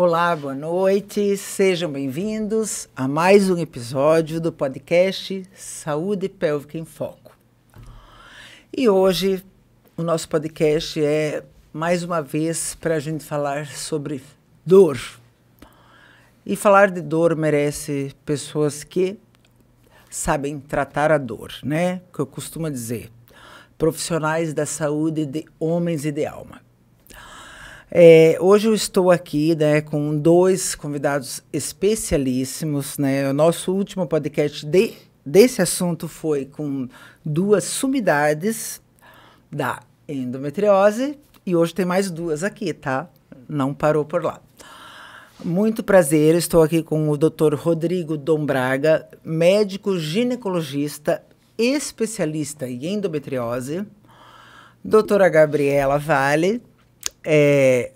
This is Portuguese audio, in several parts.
Olá, boa noite, sejam bem-vindos a mais um episódio do podcast Saúde Pélvica em Foco. E hoje o nosso podcast é mais uma vez para a gente falar sobre dor. E falar de dor merece pessoas que sabem tratar a dor, né? Que eu costumo dizer, profissionais da saúde de homens e de alma. Hoje eu estou aqui, né, com dois convidados especialíssimos, né? O nosso último podcast desse assunto foi com duas sumidades da endometriose e hoje tem mais duas aqui, tá? Não parou por lá. Muito prazer, estou aqui com o Dr. Rodrigo Dombraga, médico ginecologista, especialista em endometriose, doutora Gabriela Vale,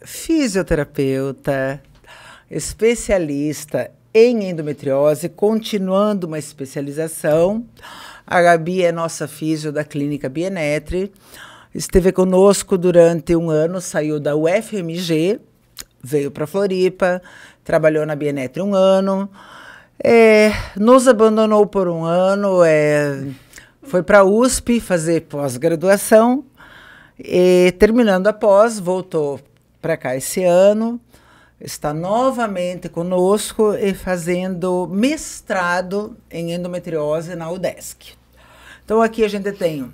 fisioterapeuta, especialista em endometriose, continuando uma especialização. A Gabi é nossa físio da Clínica Bienetri, esteve conosco durante um ano, saiu da UFMG, veio para Floripa, trabalhou na Bienetri um ano, nos abandonou por um ano, foi para a USP fazer pós-graduação, e terminando a pós, voltou para cá esse ano, está novamente conosco e fazendo mestrado em endometriose na UDESC. Então aqui a gente tem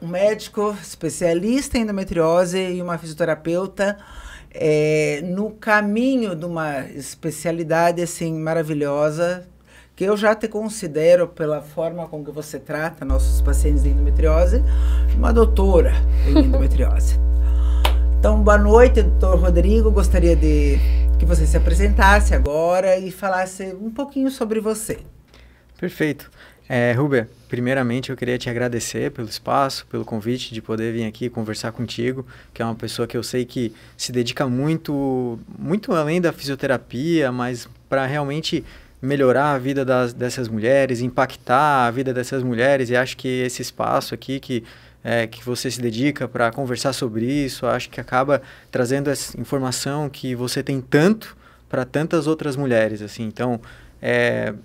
um médico especialista em endometriose e uma fisioterapeuta no caminho de uma especialidade assim maravilhosa, que eu já te considero, pela forma com que você trata nossos pacientes de endometriose, uma doutora em endometriose. Então, boa noite, doutor Rodrigo. Gostaria de que você se apresentasse agora e falasse um pouquinho sobre você. Perfeito. Rúbia, primeiramente eu queria te agradecer pelo espaço, pelo convite de poder vir aqui conversar contigo, que é uma pessoa que eu sei que se dedica muito além da fisioterapia, mas para realmente melhorar a vida dessas mulheres, impactar a vida dessas mulheres, e acho que esse espaço aqui que você se dedica para conversar sobre isso, acho que acaba trazendo essa informação que você tem tanto para tantas outras mulheres, assim. Então, é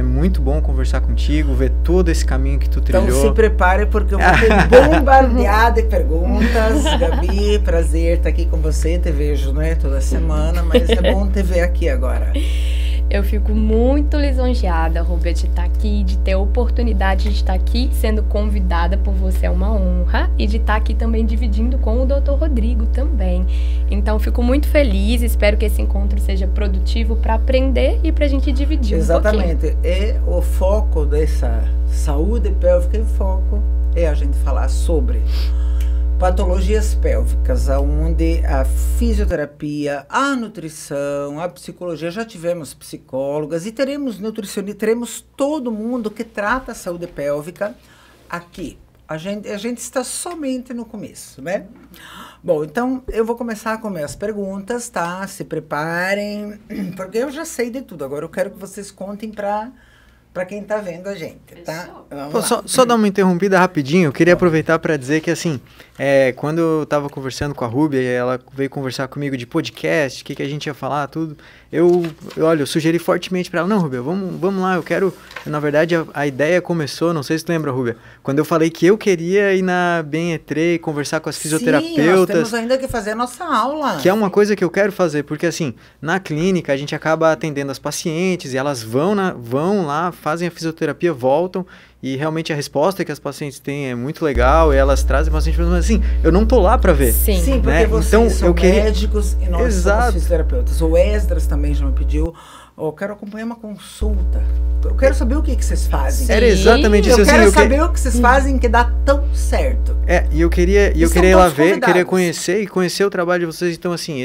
muito bom conversar contigo, ver todo esse caminho que tu trilhou. Então se prepare, porque eu vou ter bombardear de perguntas. Gabi, prazer estar aqui com você, te vejo, né, toda semana, mas é bom te ver aqui agora. Eu fico muito lisonjeada, Rúbia, de estar aqui, de ter a oportunidade de estar aqui sendo convidada por você, é uma honra, e de estar aqui também dividindo com o Dr. Rodrigo também. Então, fico muito feliz, espero que esse encontro seja produtivo para aprender e para a gente dividir Exatamente. um pouquinho. E o foco dessa saúde pélvica em foco é a gente falar sobre patologias pélvicas, onde a fisioterapia, a nutrição, a psicologia, já tivemos psicólogas e teremos nutricionistas, teremos todo mundo que trata a saúde pélvica aqui. A gente está somente no começo, né? Bom, então eu vou começar com minhas perguntas, tá? Se preparem, porque eu já sei de tudo. Agora eu quero que vocês contem para quem tá vendo a gente, tá? Só dar uma interrompida rapidinho, eu queria aproveitar para dizer que, assim, quando eu tava conversando com a Rúbia e ela veio conversar comigo de podcast, o que a gente ia falar, tudo, eu sugeri fortemente para ela, não, Rúbia, vamos lá, na verdade, a ideia começou, não sei se tu lembra, Rúbia, quando eu falei que eu queria ir na Bienetri conversar com as fisioterapeutas. Sim, nós temos ainda que fazer a nossa aula. Que é uma coisa que eu quero fazer, porque, assim, na clínica a gente acaba atendendo as pacientes e elas vão lá, fazem a fisioterapia, voltam, e realmente a resposta que as pacientes têm é muito legal, e elas trazem pacientes, mas assim, eu não tô lá para ver. Sim, porque né? vocês então, são médicos e nós somos fisioterapeutas. O Esdras também já me pediu, eu quero acompanhar uma consulta. Eu quero saber o que vocês fazem. Sim. Era exatamente isso. Eu quero saber o que vocês fazem que dá tão certo. E eu queria ir lá ver, queria conhecer o trabalho de vocês. Então, assim,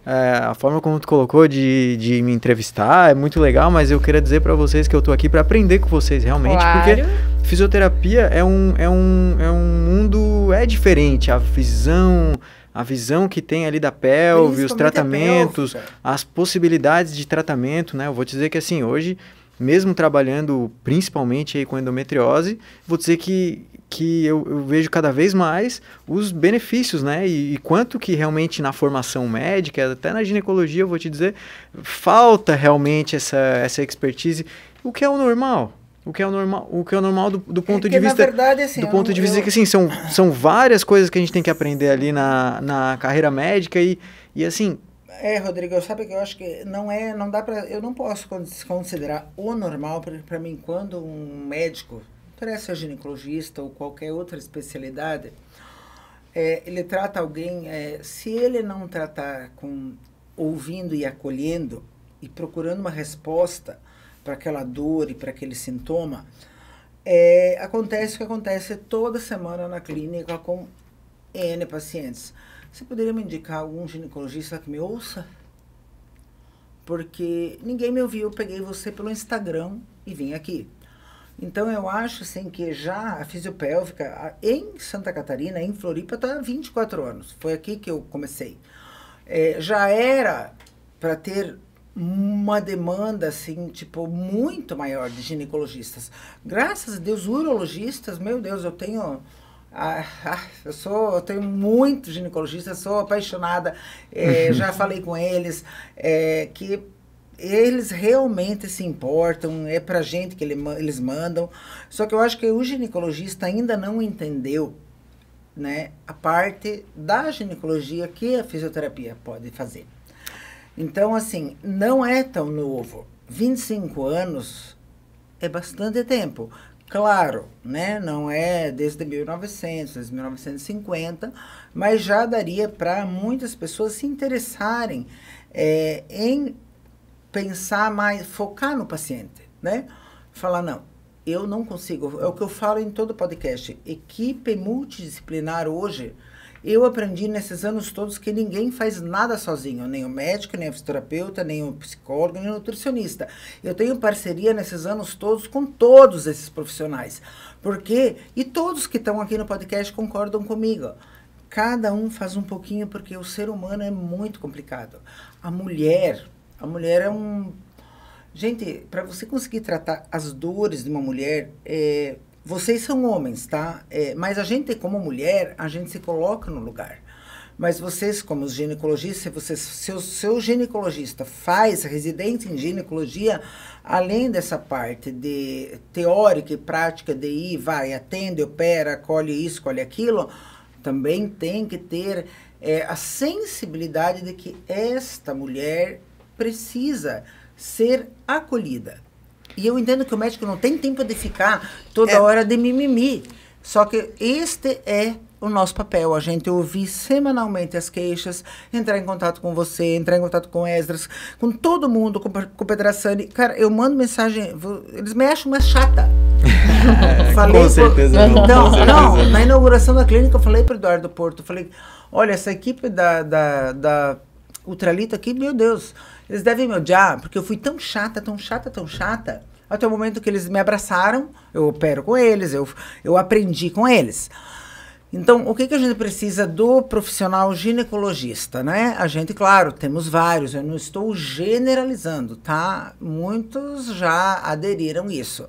a forma como tu colocou de me entrevistar é muito legal, mas eu queria dizer para vocês que eu tô aqui para aprender com vocês, realmente, claro. Porque fisioterapia é um mundo, diferente, a visão que tem ali da pelve, os tratamentos, as possibilidades de tratamento, né? Eu vou te dizer que, assim, hoje mesmo trabalhando principalmente aí com endometriose, vou dizer que eu vejo cada vez mais os benefícios, né? E quanto que realmente na formação médica, até na ginecologia, eu vou te dizer, falta realmente essa expertise, o que é o normal. O que é o normal do ponto de vista... Na verdade, assim, do ponto de vista que, assim, são várias coisas que a gente tem que aprender ali na carreira médica e assim... Rodrigo, sabe que eu acho que não dá para... Eu não posso considerar o normal para mim quando um médico, parece ginecologista ou qualquer outra especialidade, ele trata alguém, se ele não tratar ouvindo e acolhendo e procurando uma resposta para aquela dor e para aquele sintoma, acontece o que acontece toda semana na clínica com N pacientes. Você poderia me indicar algum ginecologista que me ouça? Porque ninguém me ouviu, eu peguei você pelo Instagram e vim aqui. Então, eu acho assim, que já a fisiopélvica em Santa Catarina, em Floripa, está há 24 anos. Foi aqui que eu comecei. Já era para ter uma demanda, assim, tipo, muito maior de ginecologistas. Graças a Deus, urologistas, meu Deus, eu tenho... eu tenho muitos ginecologistas, sou apaixonada, já falei com eles, que eles realmente se importam, é pra gente que eles mandam, só que eu acho que o ginecologista ainda não entendeu, né, a parte da ginecologia que a fisioterapia pode fazer. Então, assim, não é tão novo, 25 anos é bastante tempo. Claro, né? Não é desde 1900, desde 1950, mas já daria para muitas pessoas se interessarem em pensar mais, focar no paciente, né? Falar, não, eu não consigo, é o que eu falo em todo podcast, equipe multidisciplinar hoje, eu aprendi nesses anos todos que ninguém faz nada sozinho, nem o médico, nem o fisioterapeuta, nem o psicólogo, nem o nutricionista. Eu tenho parceria nesses anos todos com todos esses profissionais. E todos que estão aqui no podcast concordam comigo. Cada um faz um pouquinho, porque o ser humano é muito complicado. A mulher é um... Gente, para você conseguir tratar as dores de uma mulher... Vocês são homens, tá? Mas a gente, como mulher, a gente se coloca no lugar. Mas vocês, como os ginecologistas, se o seu ginecologista faz residência em ginecologia, além dessa parte de teórica e prática de ir, vai, atende, opera, colhe isso, colhe aquilo, também tem que ter a sensibilidade de que esta mulher precisa ser acolhida. E eu entendo que o médico não tem tempo de ficar toda hora de mimimi. Só que este é o nosso papel, a gente ouvir semanalmente as queixas, entrar em contato com você, entrar em contato com Esdras, com todo mundo, com o Pedrassani. Cara, eu mando mensagem, eles me acham uma chata. Com certeza não. Não, na inauguração da clínica eu falei para o Eduardo Porto, falei, olha, essa equipe da Ultralito aqui, meu Deus, eles devem me odiar, porque eu fui tão chata, até o momento que eles me abraçaram, eu opero com eles, eu aprendi com eles. Então, o que a gente precisa do profissional ginecologista, né? A gente, claro, temos vários, eu não estou generalizando, tá? Muitos já aderiram isso.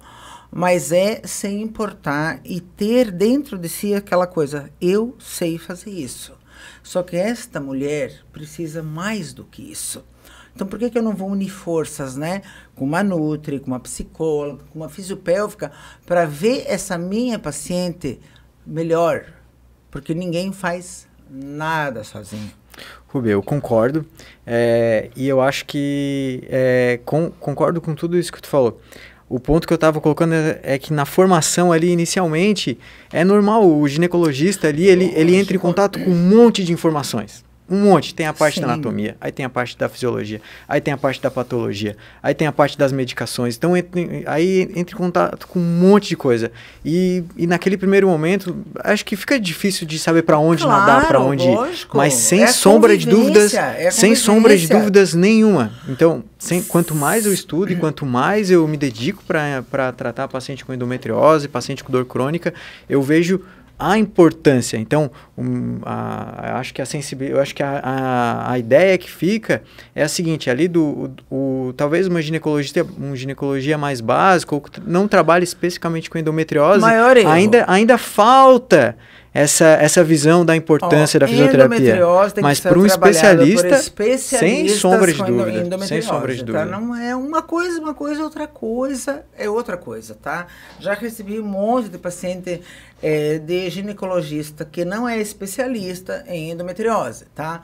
Mas se importar e ter dentro de si aquela coisa, eu sei fazer isso. Só que esta mulher precisa mais do que isso. Então, por que eu não vou unir forças, né? Com uma nutri, com uma psicóloga, com uma fisiopélvica, para ver essa minha paciente melhor? Porque ninguém faz nada sozinho. Rubê, eu concordo. E eu acho que concordo com tudo isso que tu falou. O ponto que eu estava colocando é que na formação ali, inicialmente, é normal, o ginecologista ali, ele entra em contato com um monte de informações. Um monte. Tem a parte da anatomia, aí tem a parte da fisiologia, aí tem a parte da patologia, aí tem a parte das medicações. Então, aí entra em contato com um monte de coisa. E naquele primeiro momento, acho que fica difícil de saber para onde nadar, para onde ir. Mas sem sombra de dúvidas, sem sombra de dúvidas nenhuma. Então, quanto mais eu estudo e quanto mais eu me dedico para tratar paciente com endometriose, paciente com dor crônica, eu vejo a importância. Então, acho que eu acho que a ideia que fica é a seguinte, ali talvez uma ginecologia mais básica, ou que não trabalhe especificamente com endometriose, ainda falta essa visão da importância da fisioterapia. Mas para um especialista, sem sombra de dúvida. Sem sombra de dúvida. Tá? Não é uma coisa, outra coisa é outra coisa, tá? Já recebi um monte de paciente de ginecologista que não é especialista em endometriose, tá?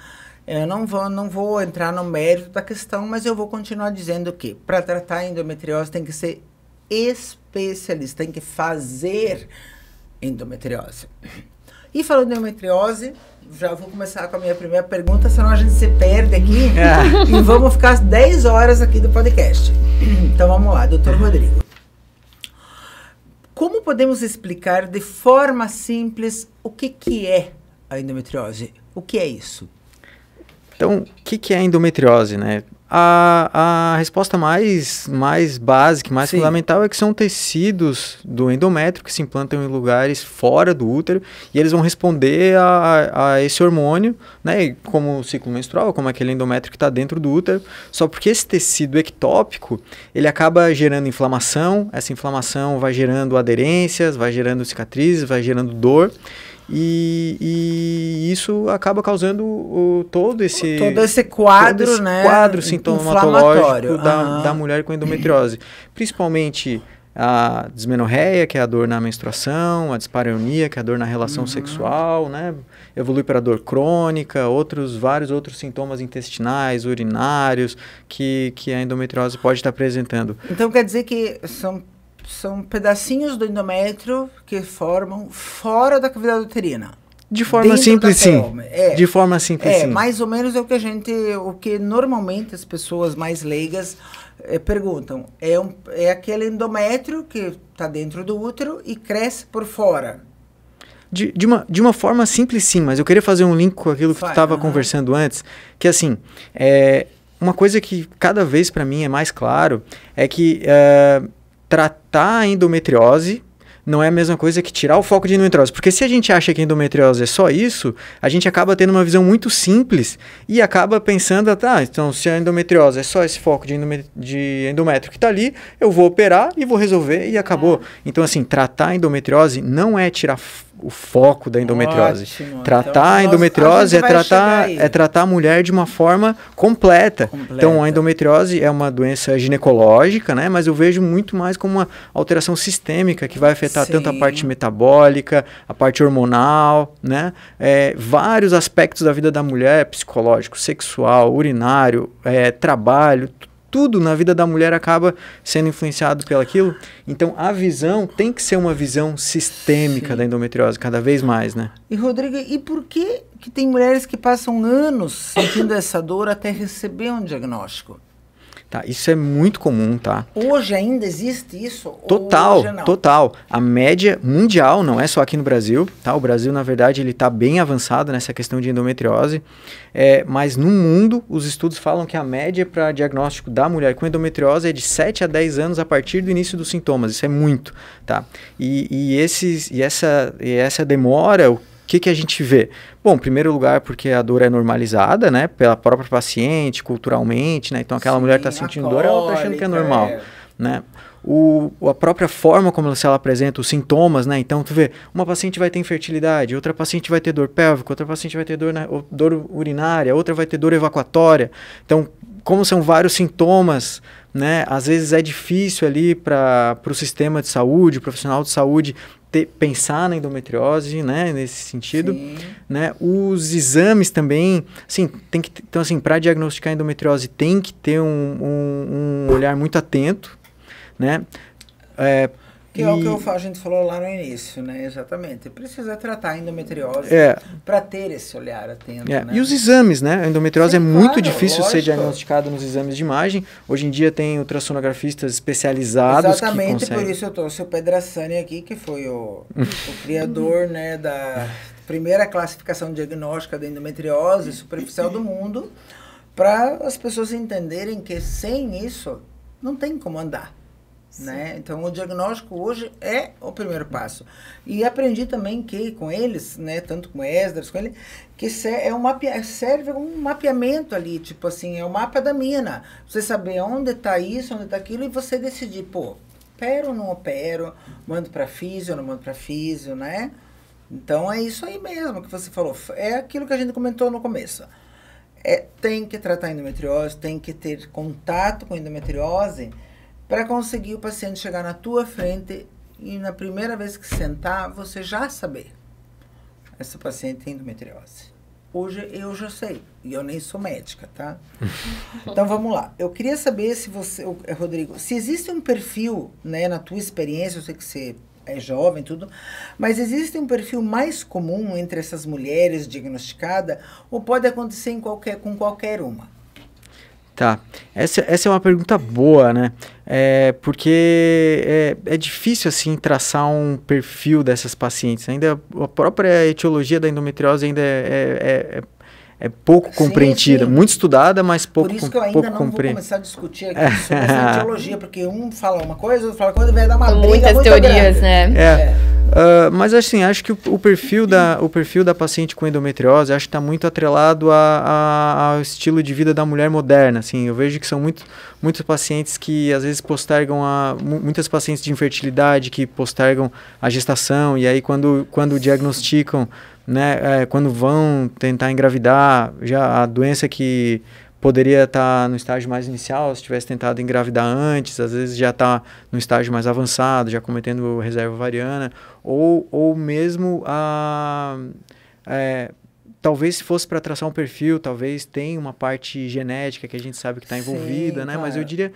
Eu não vou entrar no mérito da questão, mas eu vou continuar dizendo que para tratar a endometriose tem que ser especialista, tem que fazer endometriose. E falando de endometriose, já vou começar com a minha primeira pergunta, senão a gente se perde aqui e vamos ficar 10 horas aqui do podcast. Então vamos lá, doutor Rodrigo. Como podemos explicar de forma simples o que é a endometriose? O que é isso? Então, o que é a endometriose, né? A resposta mais básica, mais fundamental é que são tecidos do endométrio que se implantam em lugares fora do útero e eles vão responder a esse hormônio, né, como o ciclo menstrual, como aquele endométrio que está dentro do útero, só porque esse tecido ectópico, ele acaba gerando inflamação, essa inflamação vai gerando aderências, vai gerando cicatrizes, vai gerando dor. E isso acaba causando todo esse quadro, né, quadro sintomatológico da mulher com endometriose. Principalmente a dismenorreia, que é a dor na menstruação, a dispareunia, que é a dor na relação sexual, né? Evolui para dor crônica, vários outros sintomas intestinais, urinários, que a endometriose pode estar apresentando. Então quer dizer que são pedacinhos do endométrio que formam fora da cavidade uterina. De forma simples, sim. De forma simples, sim. Mais ou menos é o que normalmente as pessoas mais leigas perguntam. É aquele endométrio que está dentro do útero e cresce por fora. De uma forma simples, sim, mas eu queria fazer um link com aquilo que tu estava conversando antes, que assim, uma coisa que cada vez para mim é mais claro é que tratar a endometriose não é a mesma coisa que tirar o foco de endometriose. Porque se a gente acha que endometriose é só isso, a gente acaba tendo uma visão muito simples e acaba pensando, então se a endometriose é só esse foco de endométrio que está ali, eu vou operar e vou resolver e acabou. Então, assim, tratar a endometriose não é tirar o foco da endometriose. Ótimo. Tratar então, a endometriose é tratar a mulher de uma forma completa. Então, a endometriose é uma doença ginecológica, né? Mas eu vejo muito mais como uma alteração sistêmica que vai afetar tanto a parte metabólica, a parte hormonal, né? Vários aspectos da vida da mulher, psicológico, sexual, urinário, trabalho, tudo na vida da mulher acaba sendo influenciado pelaquilo. Então, a visão tem que ser uma visão sistêmica da endometriose, cada vez mais, né? E, Rodrigo, e por que tem mulheres que passam anos sentindo essa dor até receber um diagnóstico? Tá, isso é muito comum, tá? Hoje ainda existe isso? Total. A média mundial, não é só aqui no Brasil, tá? O Brasil, na verdade, ele está bem avançado nessa questão de endometriose, mas no mundo, os estudos falam que a média para diagnóstico da mulher com endometriose é de 7 a 10 anos a partir do início dos sintomas. Isso é muito, tá? E essa demora, o que a gente vê? Bom, em primeiro lugar, porque a dor é normalizada, né? Pela própria paciente, culturalmente, né? Então, aquela mulher está sentindo dor, ela está achando que é normal, né? A própria forma como ela apresenta os sintomas, né? Então, tu vê, uma paciente vai ter infertilidade, outra paciente vai ter dor pélvica, outra paciente vai ter dor urinária, outra vai ter dor evacuatória. Então, como são vários sintomas, né? Às vezes é difícil ali para o sistema de saúde, o profissional de saúde, pensar na endometriose, né, nesse sentido, né, os exames também, assim, então assim, para diagnosticar a endometriose tem que ter um olhar muito atento, né, que é o que a gente falou lá no início, né? Exatamente. Precisa tratar a endometriose para ter esse olhar atento, né? E os exames, né? A endometriose é muito difícil ser diagnosticado nos exames de imagem. Hoje em dia tem ultrassonografistas especializados que conseguem. Exatamente, por isso eu trouxe o Pedrassani aqui, que foi o criador, né, da primeira classificação diagnóstica da endometriose superficial do mundo, para as pessoas entenderem que sem isso não tem como andar. né? Então, o diagnóstico hoje é o primeiro passo. E aprendi também que com eles, né, tanto com Esdras, com ele, que serve um mapeamento ali, tipo assim, é o mapa da mina. Você saber onde está isso, onde está aquilo, e você decidir, pô, opero ou não opero, mando para físio ou não mando para físio, né? Então, é isso aí mesmo que você falou. É aquilo que a gente comentou no começo. Tem que tratar a endometriose, tem que ter contato com a endometriose para conseguir o paciente chegar na tua frente e na primeira vez que sentar, você já saber. Esse paciente tem endometriose. Hoje eu já sei, e eu nem sou médica, tá? Então vamos lá. Eu queria saber se você, Rodrigo, se existe um perfil, né, na tua experiência, eu sei que você é jovem e tudo, mas existe um perfil mais comum entre essas mulheres diagnosticadas ou pode acontecer com qualquer uma? Tá, essa é uma pergunta boa, né? Porque é difícil, assim, traçar um perfil dessas pacientes. Ainda a própria etiologia da endometriose ainda é pouco compreendida, muito estudada, mas pouco compreendida. Por isso que eu ainda não vou começar a discutir aqui sobre essa etiologia, porque um fala uma coisa, outro fala outra, vai dar uma briga muitas teorias, grande, né? Mas assim, acho que o perfil da paciente com endometriose, acho que está muito atrelado ao estilo de vida da mulher moderna, assim. Eu vejo que são muitos pacientes que às vezes postergam muitas pacientes de infertilidade que postergam a gestação, e aí quando diagnosticam, né, quando vão tentar engravidar, já a doença que poderia estar no estágio mais inicial, se tivesse tentado engravidar antes, às vezes já está no estágio mais avançado, já cometendo reserva ovariana, ou mesmo talvez se fosse para traçar um perfil, talvez tenha uma parte genética que a gente sabe que está envolvida, né? Claro. Mas eu diria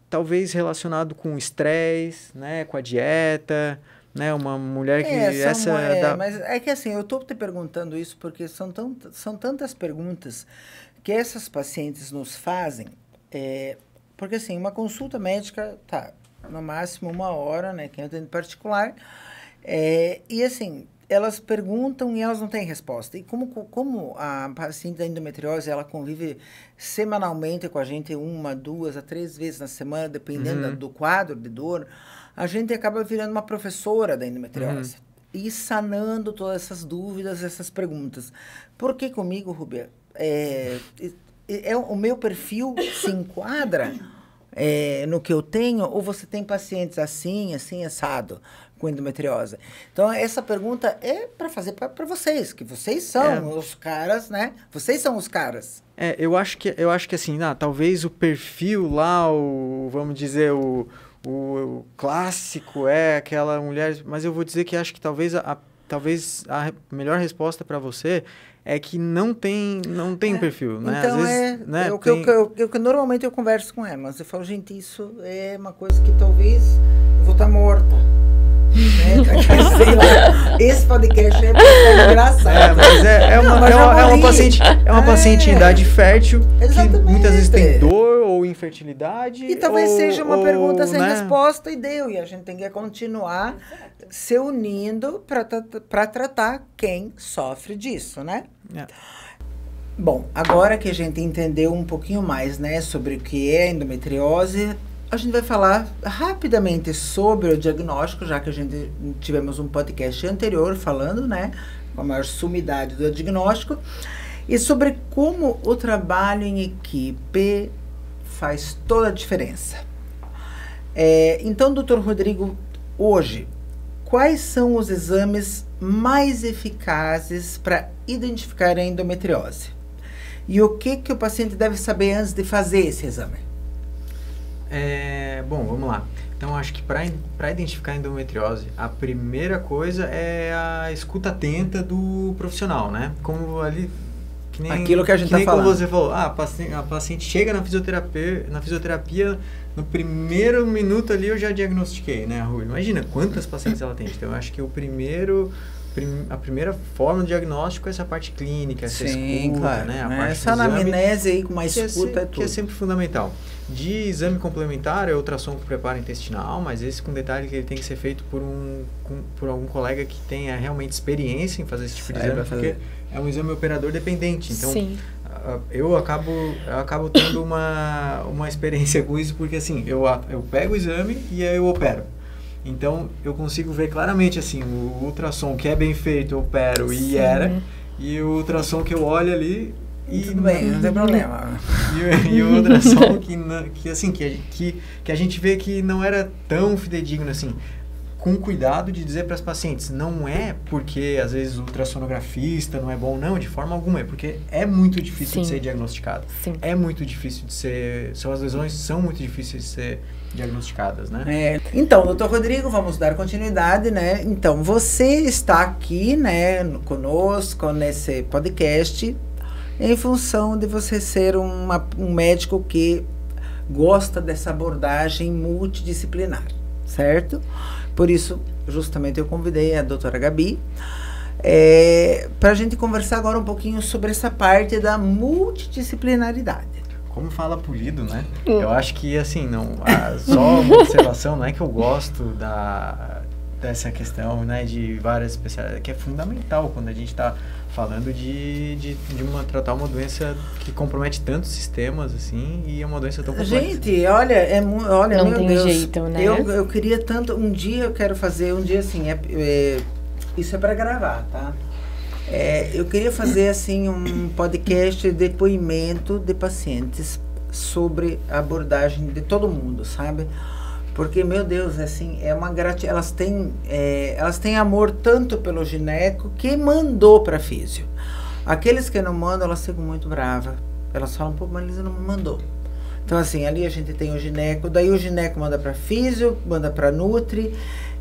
talvez relacionado com estresse, né, com a dieta, né, uma mulher que mas é que assim, eu estou te perguntando isso porque são tantas perguntas que essas pacientes nos fazem, porque assim, uma consulta médica, tá, no máximo 1 hora, né, que é atendimento particular, e assim, elas perguntam e elas não têm resposta. E como a paciente da endometriose, ela convive semanalmente com a gente 1, 2 a 3 vezes na semana, dependendo do quadro de dor, a gente acaba virando uma professora da endometriose. E sanando todas essas dúvidas, essas perguntas. Por que comigo, Rúbia? O meu perfil se enquadra no que eu tenho, ou você tem pacientes assim, assado, com endometriose? Então, essa pergunta é para fazer para vocês, que vocês são os caras, né? Vocês são os caras. Eu acho que assim, talvez o perfil lá, vamos dizer, o clássico é aquela mulher, mas eu vou dizer que acho que talvez a melhor resposta para você é que não tem perfil, né? Então, às vezes, né, o que normalmente eu converso com ela, mas eu falo, gente, isso é uma coisa que talvez eu vou estar morta. Sei lá, esse podcast é engraçado. Mas é uma paciente em idade fértil. Exatamente. Que muitas vezes tem dor ou infertilidade. E talvez seja uma pergunta sem resposta e deu. E a gente tem que continuar se unindo para tratar quem sofre disso, né? Bom, agora que a gente entendeu um pouquinho mais, né, sobre o que é endometriose, a gente vai falar rapidamente sobre o diagnóstico, já que a gente tivemos um podcast anterior falando, né, com a maior sumidade do diagnóstico, e sobre como o trabalho em equipe faz toda a diferença. Então, doutor Rodrigo, hoje, quais são os exames mais eficazes para identificar a endometriose? E o que o paciente deve saber antes de fazer esse exame? Bom, vamos lá. Então, acho que para identificar a endometriose, a primeira coisa é a escuta atenta do profissional, né? Como ali... Aquilo que a gente está falando. Como você falou, a paciente chega na fisioterapia, no primeiro minuto ali eu já diagnostiquei, né, Rui? Imagina quantas pacientes ela tem. Então, eu acho que a primeira forma de diagnóstico é essa parte clínica, essa escuta, claro, né? Essa anamnese aí com uma escuta que é sempre fundamental. De exame complementar é ultrassom com preparo intestinal, mas esse com detalhe que ele tem que ser feito por algum colega que tenha realmente experiência em fazer esse tipo de exame, porque é um exame operador dependente. Então, eu acabo tendo uma experiência com isso, porque assim, eu pego o exame e aí eu opero. Então, eu consigo ver claramente, assim, o ultrassom que é bem feito, eu opero e e o ultrassom que eu olho ali... E tudo bem, não tem problema. E o ultrassom que a gente vê que não era tão fidedigno, assim, com cuidado de dizer para as pacientes, não é porque às vezes o ultrassonografista não é bom, não, de forma alguma, é porque é muito difícil de ser diagnosticado. Sim. É muito difícil de ser, as lesões são muito difíceis de ser diagnosticadas, né? Então, doutor Rodrigo, vamos dar continuidade, né? Então, você está aqui, né, conosco nesse podcast em função de você ser um médico que gosta dessa abordagem multidisciplinar, certo? Por isso, justamente, eu convidei a doutora Gabi para a gente conversar agora um pouquinho sobre essa parte da multidisciplinaridade. Como fala polido, né? Eu acho que, assim, só uma observação, não é que eu gosto dessa questão, né, de várias especialidades, que é fundamental quando a gente está falando de tratar uma doença que compromete tantos sistemas, assim, e é uma doença tão complexa. Gente, olha, não meu tem Deus, jeito, né? Eu queria tanto, um dia eu quero fazer, assim, isso é para gravar, tá? Eu queria fazer, assim, um podcast de depoimento de pacientes sobre a abordagem de todo mundo, sabe? Porque, meu Deus, assim, elas têm amor tanto pelo gineco que mandou para físio. Aqueles que não mandam, elas ficam muito bravas. Elas falam, pô, mas Lisa não me mandou. Então, assim, ali a gente tem o gineco, daí o gineco manda para físio, manda para nutri.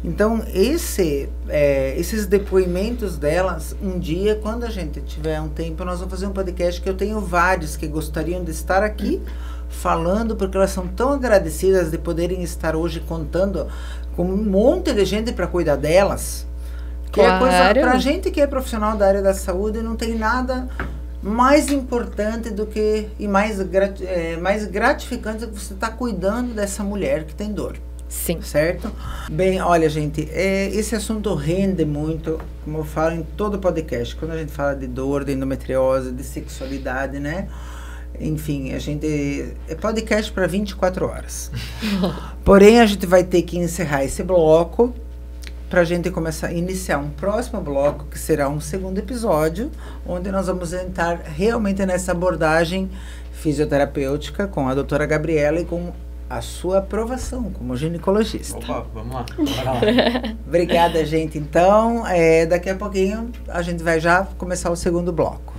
Então, esses depoimentos delas, um dia, quando a gente tiver um tempo, nós vamos fazer um podcast que eu tenho vários que gostariam de estar aqui, falando, porque elas são tão agradecidas de poderem estar hoje contando com um monte de gente para cuidar delas, que é coisa pra gente que é profissional da área da saúde, não tem nada mais importante do que mais gratificante do que você estar cuidando dessa mulher que tem dor. Sim. Certo? Bem, olha, gente, esse assunto rende muito, como eu falo em todo podcast, quando a gente fala de dor, de endometriose, de sexualidade, né? Enfim, é podcast para 24 horas. Porém, a gente vai ter que encerrar esse bloco para a gente iniciar um próximo bloco, que será um segundo episódio, onde nós vamos entrar realmente nessa abordagem fisioterapêutica com a doutora Gabriela e com a sua aprovação como ginecologista. Opa, vamos lá. Obrigada, gente. Então, daqui a pouquinho a gente vai já começar o segundo bloco.